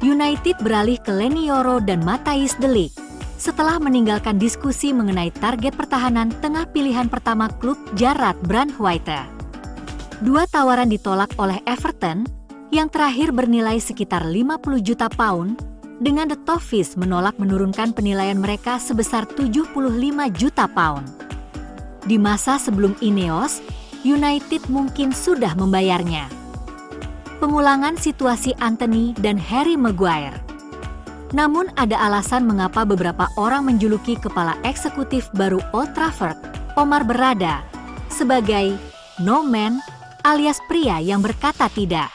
United beralih ke Leny Yoro dan Matthijs de Ligt setelah meninggalkan diskusi mengenai target pertahanan tengah pilihan pertama klub Gerard Brandtwaite. Dua tawaran ditolak oleh Everton, yang terakhir bernilai sekitar 50 juta pound, dengan The Toffees menolak menurunkan penilaian mereka sebesar 75 juta pound. Di masa sebelum Ineos, United mungkin sudah membayarnya. Pengulangan situasi Anthony dan Harry Maguire. Namun ada alasan mengapa beberapa orang menjuluki kepala eksekutif baru Old Trafford, Omar Berrada, sebagai no man alias pria yang berkata tidak.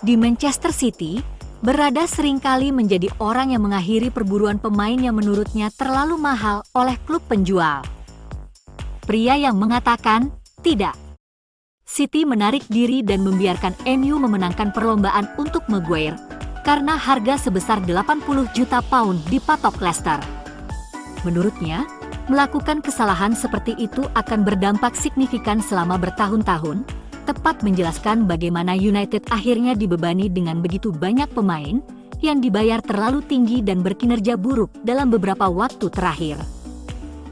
Di Manchester City, Berrada seringkali menjadi orang yang mengakhiri perburuan pemain yang menurutnya terlalu mahal oleh klub penjual. Pria yang mengatakan tidak. City menarik diri dan membiarkan MU memenangkan perlombaan untuk Maguire karena harga sebesar 80 juta pound dipatok Leicester. Menurutnya, melakukan kesalahan seperti itu akan berdampak signifikan selama bertahun-tahun, tepat menjelaskan bagaimana United akhirnya dibebani dengan begitu banyak pemain yang dibayar terlalu tinggi dan berkinerja buruk dalam beberapa waktu terakhir.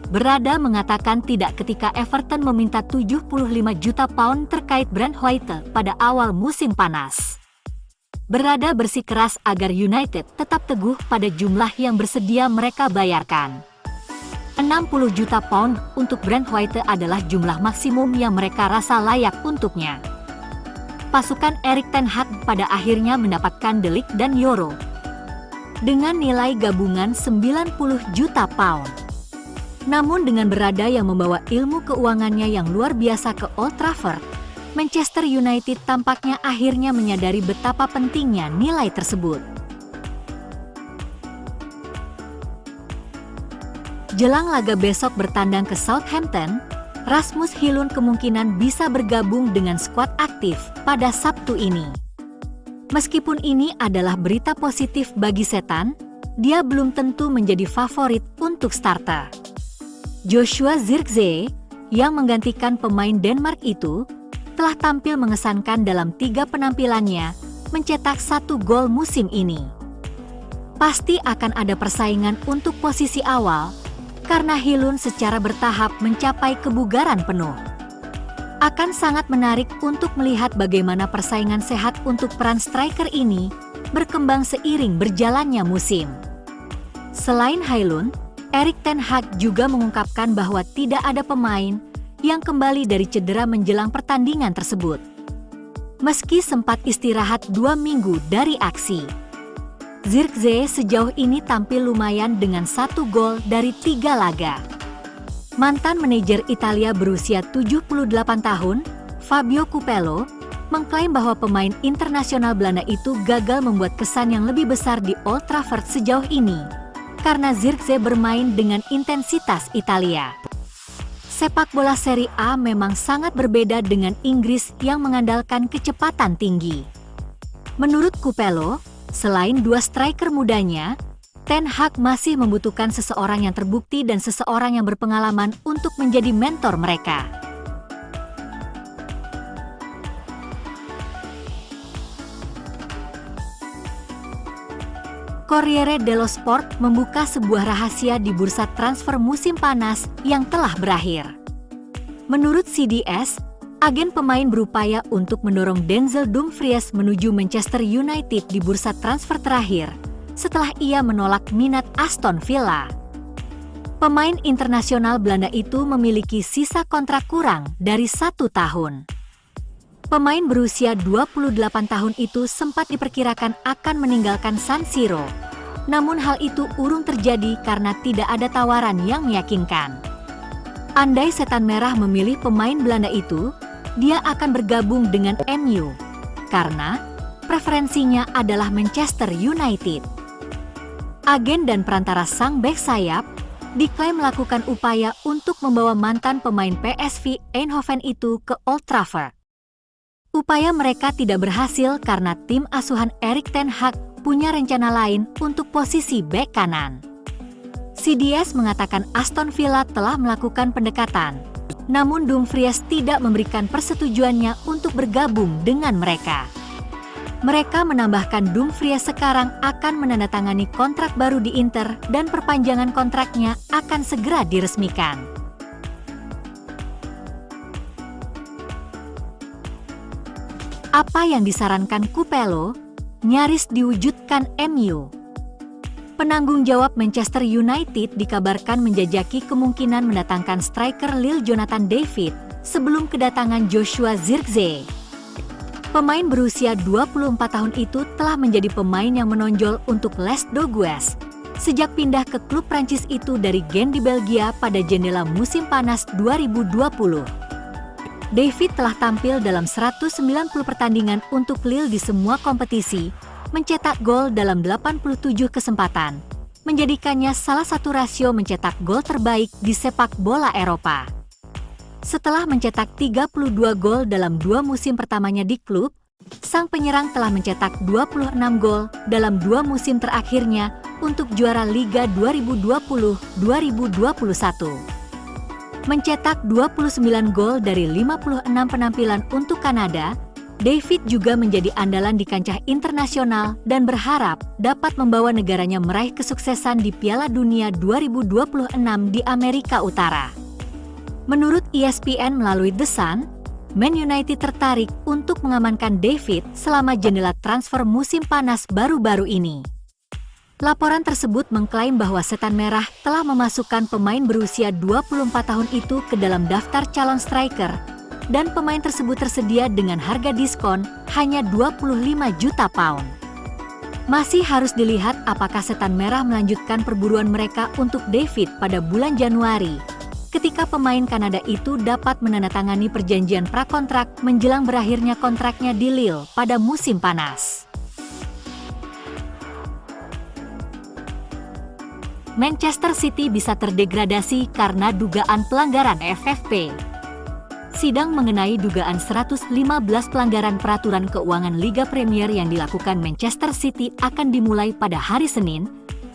Berrada mengatakan tidak ketika Everton meminta 75 juta pound terkait Brandtwaite pada awal musim panas. Berrada bersikeras agar United tetap teguh pada jumlah yang bersedia mereka bayarkan. 60 juta pound untuk Brandtwaite adalah jumlah maksimum yang mereka rasa layak untuknya. Pasukan Erik ten Hag pada akhirnya mendapatkan de Ligt dan Yoro dengan nilai gabungan 90 juta pound. Namun dengan Berrada yang membawa ilmu keuangannya yang luar biasa ke Old Trafford, Manchester United tampaknya akhirnya menyadari betapa pentingnya nilai tersebut. Jelang laga besok bertandang ke Southampton, Rasmus Højlund kemungkinan bisa bergabung dengan skuad aktif pada Sabtu ini. Meskipun ini adalah berita positif bagi Setan, dia belum tentu menjadi favorit untuk starter. Joshua Zirkzee, yang menggantikan pemain Denmark itu, telah tampil mengesankan dalam 3 penampilannya, mencetak 1 gol musim ini. Pasti akan ada persaingan untuk posisi awal, karena Højlund secara bertahap mencapai kebugaran penuh. Akan sangat menarik untuk melihat bagaimana persaingan sehat untuk peran striker ini berkembang seiring berjalannya musim. Selain Højlund, Erik ten Hag juga mengungkapkan bahwa tidak ada pemain yang kembali dari cedera menjelang pertandingan tersebut. Meski sempat istirahat 2 minggu dari aksi, Zirkzee sejauh ini tampil lumayan dengan 1 gol dari 3 laga. Mantan manajer Italia berusia 78 tahun, Fabio Capello, mengklaim bahwa pemain internasional Belanda itu gagal membuat kesan yang lebih besar di Old Trafford sejauh ini, karena Zirkzee bermain dengan intensitas Italia. Sepak bola Serie A memang sangat berbeda dengan Inggris yang mengandalkan kecepatan tinggi. Menurut Capello, selain 2 striker mudanya, Ten Hag masih membutuhkan seseorang yang terbukti dan seseorang yang berpengalaman untuk menjadi mentor mereka. Corriere dello Sport membuka sebuah rahasia di bursa transfer musim panas yang telah berakhir. Menurut CDS, agen pemain berupaya untuk mendorong Denzel Dumfries menuju Manchester United di bursa transfer terakhir, setelah ia menolak minat Aston Villa. Pemain internasional Belanda itu memiliki sisa kontrak kurang dari 1 tahun. Pemain berusia 28 tahun itu sempat diperkirakan akan meninggalkan San Siro. Namun hal itu urung terjadi karena tidak ada tawaran yang meyakinkan. Andai Setan Merah memilih pemain Belanda itu, dia akan bergabung dengan MU, karena preferensinya adalah Manchester United. Agen dan perantara sang bek sayap diklaim melakukan upaya untuk membawa mantan pemain PSV Eindhoven itu ke Old Trafford. Upaya mereka tidak berhasil karena tim asuhan Erik ten Hag punya rencana lain untuk posisi bek kanan. CDS mengatakan Aston Villa telah melakukan pendekatan, namun Dumfries tidak memberikan persetujuannya untuk bergabung dengan mereka. Mereka menambahkan Dumfries sekarang akan menandatangani kontrak baru di Inter dan perpanjangan kontraknya akan segera diresmikan. Apa yang disarankan Kupelo? Nyaris diwujudkan MU. Penanggung jawab Manchester United dikabarkan menjajaki kemungkinan mendatangkan striker Lille Jonathan David sebelum kedatangan Joshua Zirkzee. Pemain berusia 24 tahun itu telah menjadi pemain yang menonjol untuk Les Dogues sejak pindah ke klub Prancis itu dari Gent di Belgia pada jendela musim panas 2020. David telah tampil dalam 190 pertandingan untuk Lille di semua kompetisi, mencetak gol dalam 87 kesempatan, menjadikannya salah satu rasio mencetak gol terbaik di sepak bola Eropa. Setelah mencetak 32 gol dalam 2 musim pertamanya di klub, sang penyerang telah mencetak 26 gol dalam 2 musim terakhirnya untuk juara Liga 2020-2021. Mencetak 29 gol dari 56 penampilan untuk Kanada, David juga menjadi andalan di kancah internasional dan berharap dapat membawa negaranya meraih kesuksesan di Piala Dunia 2026 di Amerika Utara. Menurut ESPN melalui The Sun, Man United tertarik untuk mengamankan David selama jendela transfer musim panas baru-baru ini. Laporan tersebut mengklaim bahwa Setan Merah telah memasukkan pemain berusia 24 tahun itu ke dalam daftar calon striker, dan pemain tersebut tersedia dengan harga diskon hanya 25 juta pound. Masih harus dilihat apakah Setan Merah melanjutkan perburuan mereka untuk David pada bulan Januari, ketika pemain Kanada itu dapat menandatangani perjanjian prakontrak menjelang berakhirnya kontraknya di Lille pada musim panas. Manchester City bisa terdegradasi karena dugaan pelanggaran FFP. Sidang mengenai dugaan 115 pelanggaran peraturan keuangan Liga Premier yang dilakukan Manchester City akan dimulai pada hari Senin,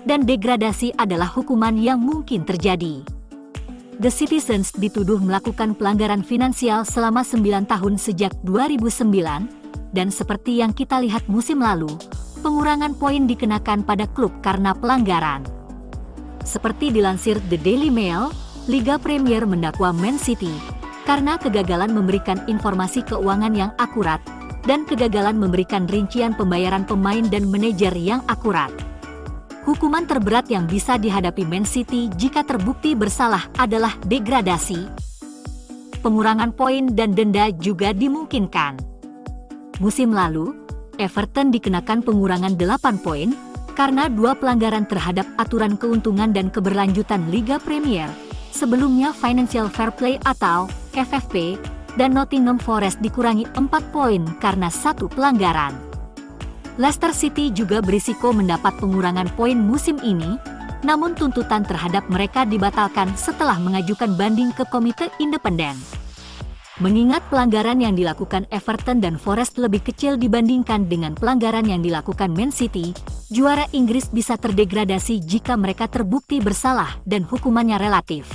dan degradasi adalah hukuman yang mungkin terjadi. The Citizens dituduh melakukan pelanggaran finansial selama 9 tahun sejak 2009, dan seperti yang kita lihat musim lalu, pengurangan poin dikenakan pada klub karena pelanggaran. Seperti dilansir The Daily Mail, Liga Premier mendakwa Man City karena kegagalan memberikan informasi keuangan yang akurat dan kegagalan memberikan rincian pembayaran pemain dan manajer yang akurat. Hukuman terberat yang bisa dihadapi Man City jika terbukti bersalah adalah degradasi. Pengurangan poin dan denda juga dimungkinkan. Musim lalu, Everton dikenakan pengurangan 8 poin karena 2 pelanggaran terhadap aturan keuntungan dan keberlanjutan Liga Premier, sebelumnya Financial Fair Play atau FFP, dan Nottingham Forest dikurangi 4 poin karena 1 pelanggaran. Leicester City juga berisiko mendapat pengurangan poin musim ini, namun tuntutan terhadap mereka dibatalkan setelah mengajukan banding ke komite independen. Mengingat pelanggaran yang dilakukan Everton dan Forest lebih kecil dibandingkan dengan pelanggaran yang dilakukan Man City, juara Inggris bisa terdegradasi jika mereka terbukti bersalah dan hukumannya relatif.